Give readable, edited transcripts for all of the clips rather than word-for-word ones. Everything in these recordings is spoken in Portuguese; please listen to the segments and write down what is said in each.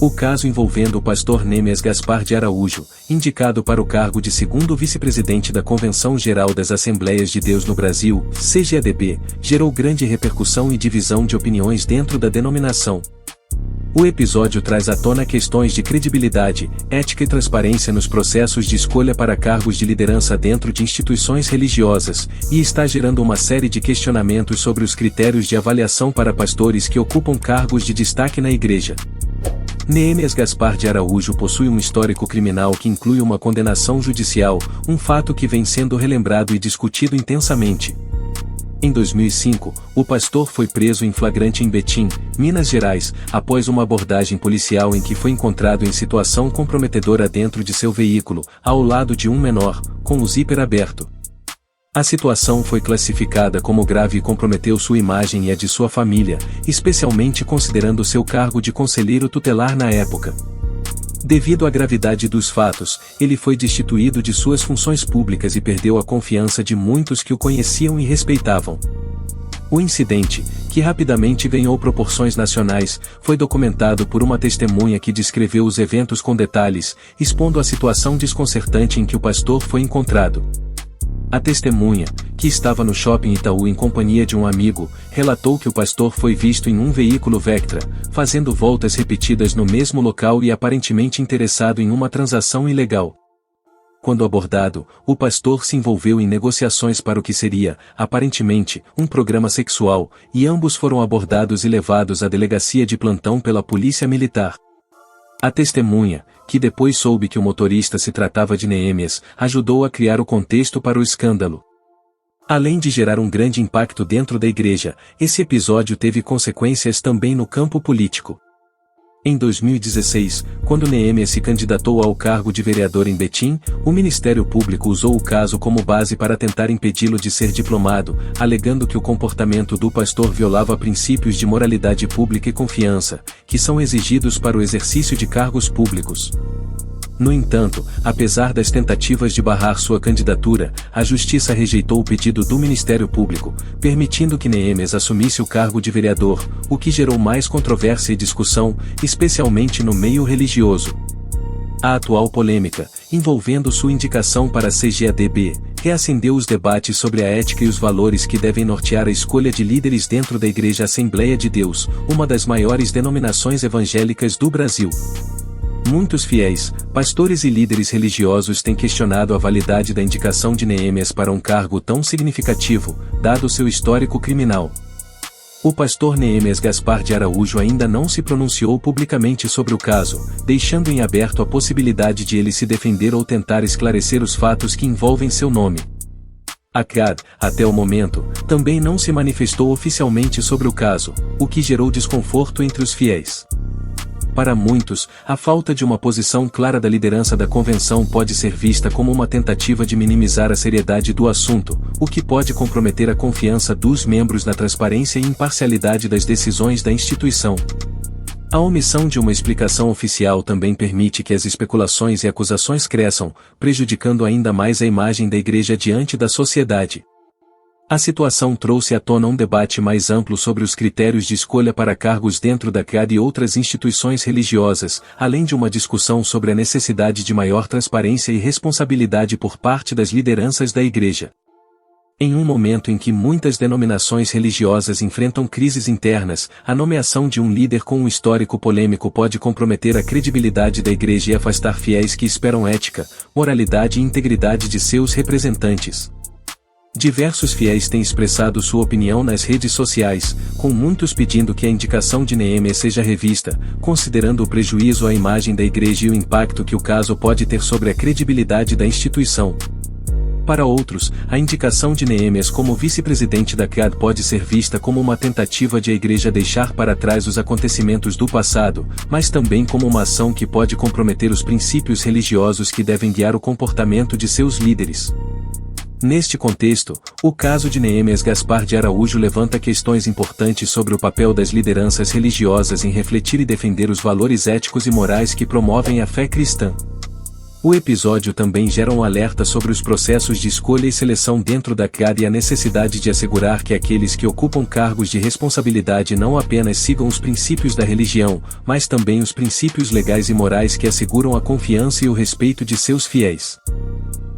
O caso envolvendo o pastor Neemias Gaspar de Araújo, indicado para o cargo de segundo vice-presidente da Convenção Geral das Assembleias de Deus no Brasil, CGADB, gerou grande repercussão e divisão de opiniões dentro da denominação. O episódio traz à tona questões de credibilidade, ética e transparência nos processos de escolha para cargos de liderança dentro de instituições religiosas, e está gerando uma série de questionamentos sobre os critérios de avaliação para pastores que ocupam cargos de destaque na igreja. Neemias Gaspar de Araújo possui um histórico criminal que inclui uma condenação judicial, um fato que vem sendo relembrado e discutido intensamente. Em 2005, o pastor foi preso em flagrante em Betim, Minas Gerais, após uma abordagem policial em que foi encontrado em situação comprometedora dentro de seu veículo, ao lado de um menor, com o zíper aberto. A situação foi classificada como grave e comprometeu sua imagem e a de sua família, especialmente considerando seu cargo de conselheiro tutelar na época. Devido à gravidade dos fatos, ele foi destituído de suas funções públicas e perdeu a confiança de muitos que o conheciam e respeitavam. O incidente, que rapidamente ganhou proporções nacionais, foi documentado por uma testemunha que descreveu os eventos com detalhes, expondo a situação desconcertante em que o pastor foi encontrado. A testemunha, que estava no shopping Itaú em companhia de um amigo, relatou que o pastor foi visto em um veículo Vectra, fazendo voltas repetidas no mesmo local e aparentemente interessado em uma transação ilegal. Quando abordado, o pastor se envolveu em negociações para o que seria, aparentemente, um programa sexual, e ambos foram abordados e levados à delegacia de plantão pela polícia militar. A testemunha, que depois soube que o motorista se tratava de Neemias, ajudou a criar o contexto para o escândalo. Além de gerar um grande impacto dentro da igreja, esse episódio teve consequências também no campo político. Em 2016, quando Neemias se candidatou ao cargo de vereador em Betim, o Ministério Público usou o caso como base para tentar impedi-lo de ser diplomado, alegando que o comportamento do pastor violava princípios de moralidade pública e confiança, que são exigidos para o exercício de cargos públicos. No entanto, apesar das tentativas de barrar sua candidatura, a Justiça rejeitou o pedido do Ministério Público, permitindo que Neemias assumisse o cargo de vereador, o que gerou mais controvérsia e discussão, especialmente no meio religioso. A atual polêmica, envolvendo sua indicação para a CGADB, reacendeu os debates sobre a ética e os valores que devem nortear a escolha de líderes dentro da Igreja Assembleia de Deus, uma das maiores denominações evangélicas do Brasil. Muitos fiéis, pastores e líderes religiosos têm questionado a validade da indicação de Neemias para um cargo tão significativo, dado seu histórico criminal. O pastor Neemias Gaspar de Araújo ainda não se pronunciou publicamente sobre o caso, deixando em aberto a possibilidade de ele se defender ou tentar esclarecer os fatos que envolvem seu nome. A CGAD, até o momento, também não se manifestou oficialmente sobre o caso, o que gerou desconforto entre os fiéis. Para muitos, a falta de uma posição clara da liderança da convenção pode ser vista como uma tentativa de minimizar a seriedade do assunto, o que pode comprometer a confiança dos membros na transparência e imparcialidade das decisões da instituição. A omissão de uma explicação oficial também permite que as especulações e acusações cresçam, prejudicando ainda mais a imagem da igreja diante da sociedade. A situação trouxe à tona um debate mais amplo sobre os critérios de escolha para cargos dentro da CGAD e outras instituições religiosas, além de uma discussão sobre a necessidade de maior transparência e responsabilidade por parte das lideranças da igreja. Em um momento em que muitas denominações religiosas enfrentam crises internas, a nomeação de um líder com um histórico polêmico pode comprometer a credibilidade da igreja e afastar fiéis que esperam ética, moralidade e integridade de seus representantes. Diversos fiéis têm expressado sua opinião nas redes sociais, com muitos pedindo que a indicação de Neemias seja revista, considerando o prejuízo à imagem da igreja e o impacto que o caso pode ter sobre a credibilidade da instituição. Para outros, a indicação de Neemias como vice-presidente da CGAD pode ser vista como uma tentativa de a igreja deixar para trás os acontecimentos do passado, mas também como uma ação que pode comprometer os princípios religiosos que devem guiar o comportamento de seus líderes. Neste contexto, o caso de Neemias Gaspar de Araújo levanta questões importantes sobre o papel das lideranças religiosas em refletir e defender os valores éticos e morais que promovem a fé cristã. O episódio também gera um alerta sobre os processos de escolha e seleção dentro da CAD e a necessidade de assegurar que aqueles que ocupam cargos de responsabilidade não apenas sigam os princípios da religião, mas também os princípios legais e morais que asseguram a confiança e o respeito de seus fiéis.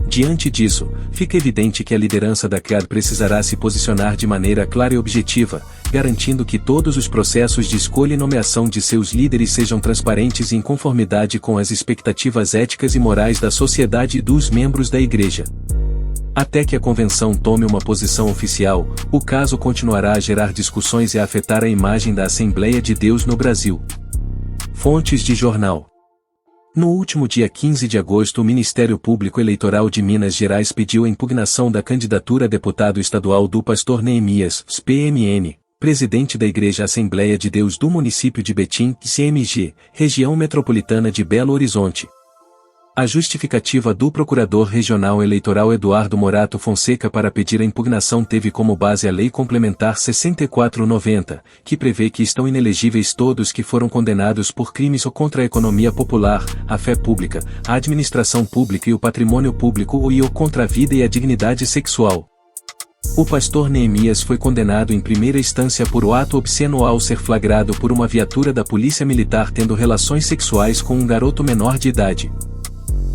Diante disso, fica evidente que a liderança da CAD precisará se posicionar de maneira clara e objetiva, garantindo que todos os processos de escolha e nomeação de seus líderes sejam transparentes e em conformidade com as expectativas éticas e morais da sociedade e dos membros da Igreja. Até que a convenção tome uma posição oficial, o caso continuará a gerar discussões e a afetar a imagem da Assembleia de Deus no Brasil. Fontes de jornal. No último dia 15 de agosto, o Ministério Público Eleitoral de Minas Gerais pediu a impugnação da candidatura a deputado estadual do pastor Neemias, PMN, presidente da Igreja Assembleia de Deus do município de Betim, CMG, região metropolitana de Belo Horizonte. A justificativa do Procurador Regional Eleitoral Eduardo Morato Fonseca para pedir a impugnação teve como base a Lei Complementar 6490, que prevê que estão inelegíveis todos que foram condenados por crimes contra a economia popular, a fé pública, a administração pública e o patrimônio público ou contra a vida e a dignidade sexual. O pastor Neemias foi condenado em primeira instância por o ato obsceno ao ser flagrado por uma viatura da Polícia Militar tendo relações sexuais com um garoto menor de idade.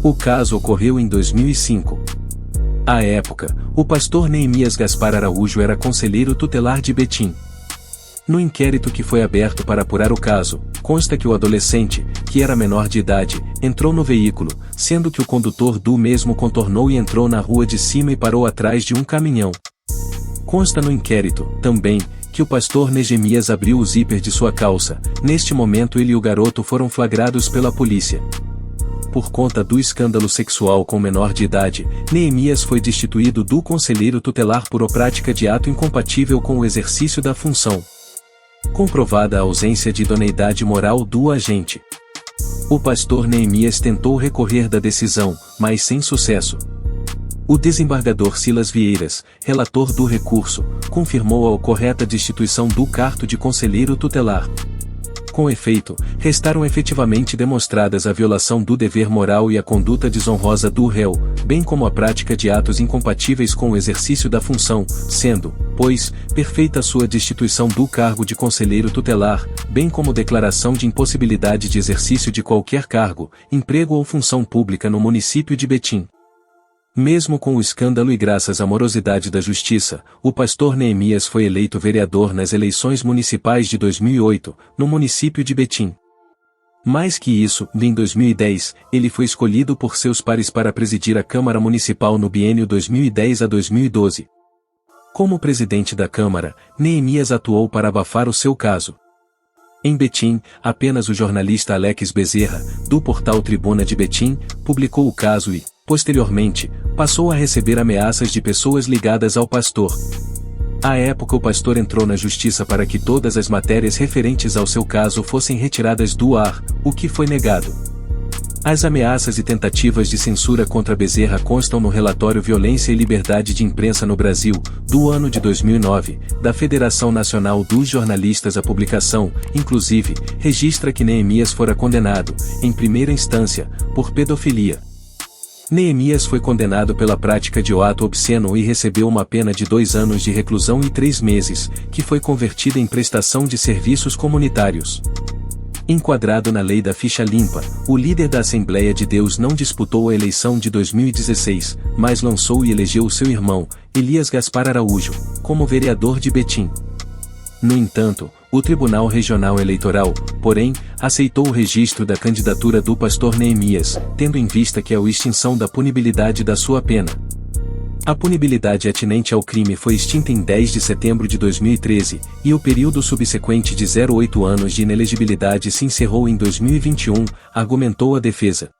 O caso ocorreu em 2005. À época, o pastor Neemias Gaspar Araújo era conselheiro tutelar de Betim. No inquérito que foi aberto para apurar o caso, consta que o adolescente, que era menor de idade, entrou no veículo, sendo que o condutor do mesmo contornou e entrou na rua de cima e parou atrás de um caminhão. Consta no inquérito, também, que o pastor Neemias abriu o zíper de sua calça. Neste momento ele e o garoto foram flagrados pela polícia. Por conta do escândalo sexual com menor de idade, Neemias foi destituído do conselheiro tutelar por prática de ato incompatível com o exercício da função. Comprovada a ausência de idoneidade moral do agente. O pastor Neemias tentou recorrer da decisão, mas sem sucesso. O desembargador Silas Vieiras, relator do recurso, confirmou a correta destituição do cargo de conselheiro tutelar. Com efeito, restaram efetivamente demonstradas a violação do dever moral e a conduta desonrosa do réu, bem como a prática de atos incompatíveis com o exercício da função, sendo, pois, perfeita sua destituição do cargo de conselheiro tutelar, bem como declaração de impossibilidade de exercício de qualquer cargo, emprego ou função pública no município de Betim. Mesmo com o escândalo e graças à morosidade da justiça, o pastor Neemias foi eleito vereador nas eleições municipais de 2008, no município de Betim. Mais que isso, em 2010, ele foi escolhido por seus pares para presidir a Câmara Municipal no biênio 2010 a 2012. Como presidente da Câmara, Neemias atuou para abafar o seu caso. Em Betim, apenas o jornalista Alex Bezerra, do portal Tribuna de Betim, publicou o caso e, posteriormente, passou a receber ameaças de pessoas ligadas ao pastor. À época o pastor entrou na justiça para que todas as matérias referentes ao seu caso fossem retiradas do ar, o que foi negado. As ameaças e tentativas de censura contra Bezerra constam no relatório Violência e Liberdade de Imprensa no Brasil, do ano de 2009, da Federação Nacional dos Jornalistas. A publicação, inclusive, registra que Neemias fora condenado, em primeira instância, por pedofilia. Neemias foi condenado pela prática de ato obsceno e recebeu uma pena de 2 anos de reclusão e 3 meses, que foi convertida em prestação de serviços comunitários. Enquadrado na lei da ficha limpa, o líder da Assembleia de Deus não disputou a eleição de 2016, mas lançou e elegeu seu irmão, Elias Gaspar Araújo, como vereador de Betim. No entanto, o Tribunal Regional Eleitoral, porém, aceitou o registro da candidatura do pastor Neemias, tendo em vista que a extinção da punibilidade da sua pena. A punibilidade atinente ao crime foi extinta em 10 de setembro de 2013, e o período subsequente de 0,8 anos de inelegibilidade se encerrou em 2021, argumentou a defesa.